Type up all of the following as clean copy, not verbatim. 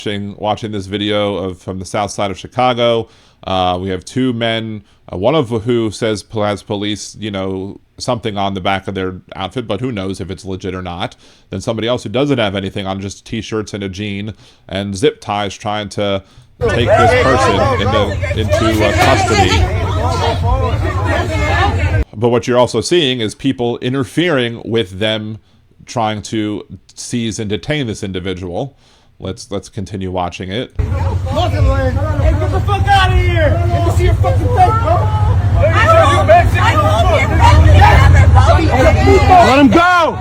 watching this video from the south side of Chicago. We have two men, one of who says has police, something on the back of their outfit, but who knows if it's legit or not. Then somebody else who doesn't have anything on, just t-shirts and a jean and zip ties, trying to take this person into custody. But what you're also seeing is people interfering with them trying to seize and detain this individual. Let's continue watching it. Hey, get the fuck out of here! Let me see your fucking face, bro! Let him go!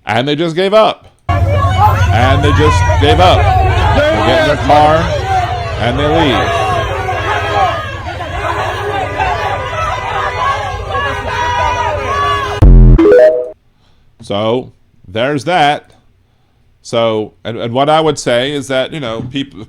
And they just gave up. They get in their car and they leave. So there's that. So, and what I would say is that,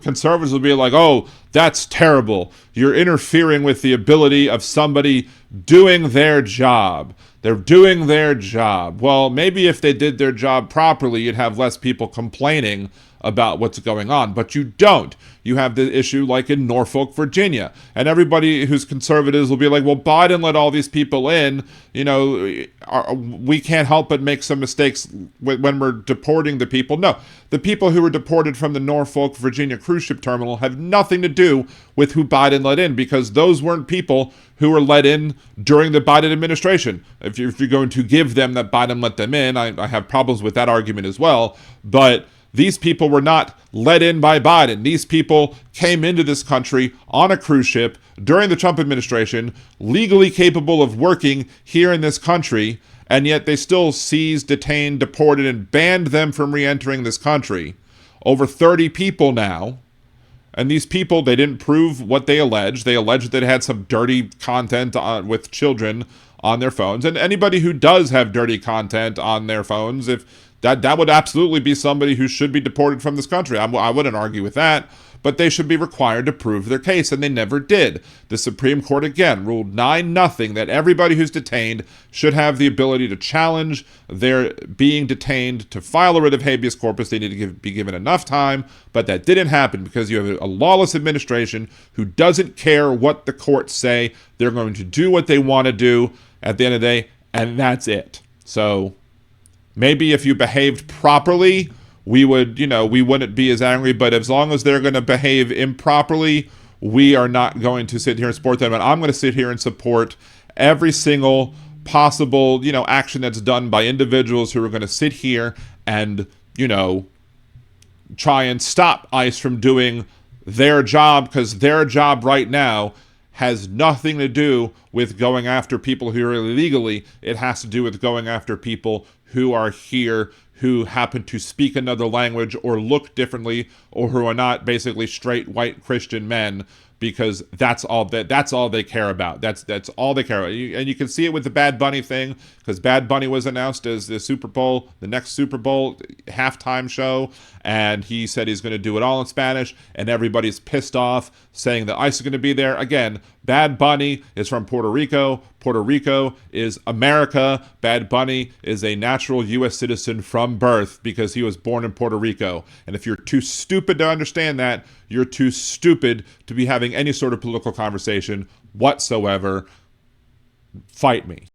conservatives will be like, oh, that's terrible. You're interfering with the ability of somebody doing their job. They're doing their job. Well, maybe if they did their job properly, you'd have less people complaining about what's going on, but you don't. You have the issue like in Norfolk, Virginia, and everybody who's conservatives will be like, well, Biden let all these people in, we can't help but make some mistakes when we're deporting the people. No, the people who were deported from the Norfolk, Virginia cruise ship terminal have nothing to do with who Biden let in, because those weren't people who were let in during the Biden administration. If you're going to give them that Biden let them in, I have problems with that argument as well, but these people were not let in by Biden. These people came into this country on a cruise ship during the Trump administration, legally capable of working here in this country, and yet they still seized, detained, deported, and banned them from re-entering this country. Over 30 people now. And these people, they didn't prove what they alleged. They alleged that they had some dirty content with children on their phones. And anybody who does have dirty content on their phones, if that would absolutely be somebody who should be deported from this country. I wouldn't argue with that, but they should be required to prove their case, and they never did. The Supreme Court again ruled 9-0 that everybody who's detained should have the ability to challenge their being detained, to file a writ of habeas corpus. They need to be given enough time, but that didn't happen because you have a lawless administration who doesn't care what the courts say. They're going to do what they want to do at the end of the day, and that's it. So maybe if you behaved properly, we wouldn't be as angry. But as long as they're going to behave improperly, we are not going to sit here and support them. And I'm going to sit here and support every single possible, action that's done by individuals who are going to sit here and, try and stop ICE from doing their job, because their job right now has nothing to do with going after people who are illegally. It has to do with going after people who are here, who happen to speak another language or look differently, or who are not basically straight white Christian men, because that's all they care about. That's all they care about. And you can see it with the Bad Bunny thing, because Bad Bunny was announced as the next Super Bowl halftime show, and he said he's going to do it all in Spanish, and everybody's pissed off, saying that ICE is going to be there. Again, Bad Bunny is from Puerto Rico. Puerto Rico is America. Bad Bunny is a natural U.S. citizen from birth because he was born in Puerto Rico. And if you're too stupid to understand that, you're too stupid to be having any sort of political conversation whatsoever. Fight me.